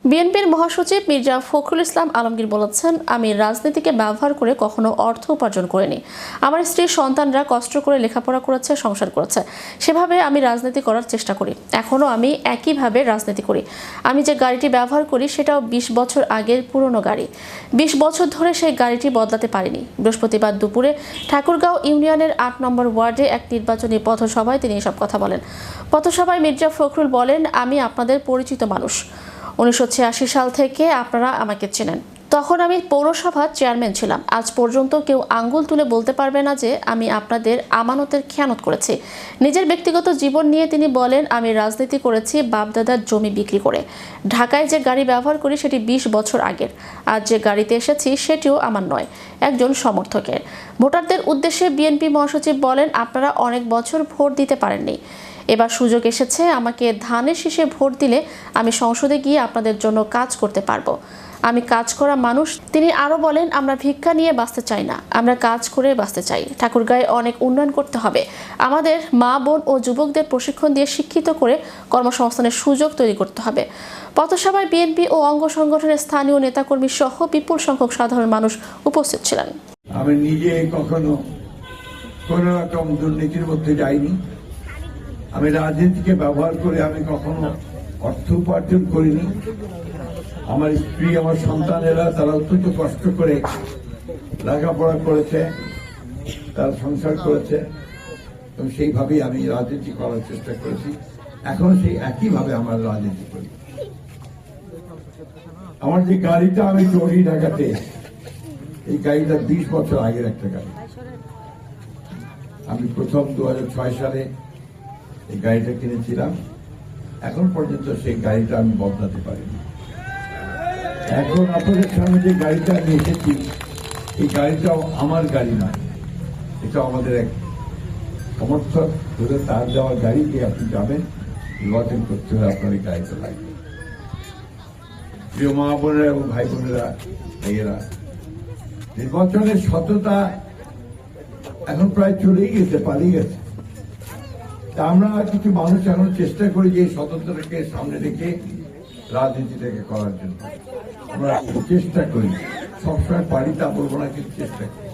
বিএনপির মহাসচিব মির্জা ফখরুল ইসলাম আলমগীর বলেছেন, আমি রাজনীতিকে ব্যবহার করে কখনো অর্থ উপার্জন করিনি। আমার স্ত্রীর সন্তানরা কষ্ট করে লেখাপড়া করেছে, সংসার করেছে, সেভাবে আমি রাজনীতি করার চেষ্টা করি। এখনো আমি একইভাবে রাজনীতি করি। আমি যে গাড়িটি ব্যবহার করি সেটাও 20 বছর আগের পুরনো গাড়ি। 20 বছর ধরে সেই গাড়িটি বদলাতে পারিনি। বৃহস্পতিবার দুপুরে ঠাকুরগাঁও ইউনিয়নের 8 নম্বর ওয়ার্ডে এক নির্বাচনী পথসভায় তিনি এসব কথা বলেন। পথসভায় মির্জা ফখরুল বলেন, আমি আপনাদের পরিচিত মানুষ। 1986 সাল থেকে আপনারা আমাকে চেনেন। তখন আমি পৌরসভার চেয়ারম্যান ছিলাম। আজ পর্যন্ত কেউ আঙ্গুল তুলে বলতে পারবে না যে আমি আপনাদের আমানতের খেয়ানত করেছি। নিজের ব্যক্তিগত জীবন নিয়ে তিনি বলেন, আমি রাজনীতি করেছি বাপদাদার জমি বিক্রি করে। ঢাকায় যে গাড়ি ব্যবহার করি সেটি 20 বছর আগের। আজ যে গাড়িতে এসেছি সেটিও আমার নয়, একজন সমর্থকের। ভোটারদের উদ্দেশ্যে বিএনপি মহাসচিব বলেন, আপনারা অনেক বছর ভোট দিতে পারেননি। এবার সুযোগ এসেছে, আমাকে ধানের শীষে ভোট দিলে আমি সংসদে গিয়ে আপনাদের জন্য কাজ করতে পারবো। আমি কাজ করা মানুষ। তিনি আরো বলেন, আমরা ভিক্ষা নিয়ে বাঁচতে চাই না, আমরা কাজ করে বাঁচতে চাই। ঠাকুরগাঁয়ে অনেক উন্নয়ন করতে হবে। আমাদের মা বোন ও যুবকদের প্রশিক্ষণ দিয়ে শিক্ষিত করে কর্মসংস্থানের সুযোগ তৈরি করতে হবে। পথসভায় বিএনপি ও অঙ্গ সংগঠনের স্থানীয় নেতাকর্মী সহ বিপুল সংখ্যক সাধারণ মানুষ উপস্থিত ছিলেন। আমি নিজে কখনো কোন রকম দুর্নীতির মধ্যে যাইনি। আমি রাজনীতিকে ব্যবহার করে আমি কখনো অর্থ উপার্জন করিনি। আমার স্ত্রী, আমার সন্তানেরা তারা অত্যন্ত কষ্ট করে লেখাপড়া করেছে, তারা সংসার করেছে, এবং সেইভাবেই আমি রাজনীতি করার চেষ্টা করেছি। এখন সেই একইভাবে আমার রাজনীতি করি। আমার যে গাড়িটা আমি চড়ি ঢাকাতে, এই গাড়িটা 20 বছর আগের একটা গাড়ি। আমি প্রথম 2006 সালে এই গাড়িটা কিনেছিলাম। এখন পর্যন্ত সেই গাড়িটা আমি বদলাতে পারিনি। এখন আপনাদের সামনে যে গাড়িটা আমি এসেছি, এই গাড়িটাও আমার গাড়ি নয়, এটা আমাদের এক সমর্থক ধরে তার দেওয়া গাড়ি দিয়ে আপনি যাবেন, নির্বাচন করতে হলে আপনার এই গাড়িটা লাগবে। প্রিয় মা বোনেরা এবং ভাই বোনেরা, মেয়েরা, নির্বাচনের সততা এখন প্রায় চলেই গেছে, পালিয়ে গেছে। তা আমরা কিছু মানুষ এখন চেষ্টা করি যে সততাটাকে সামনে রেখে রাজনীতিটাকে করার জন্য আমরা চেষ্টা করি। সবসময় পারি তা বলবো না, কিন্তু চেষ্টা করি।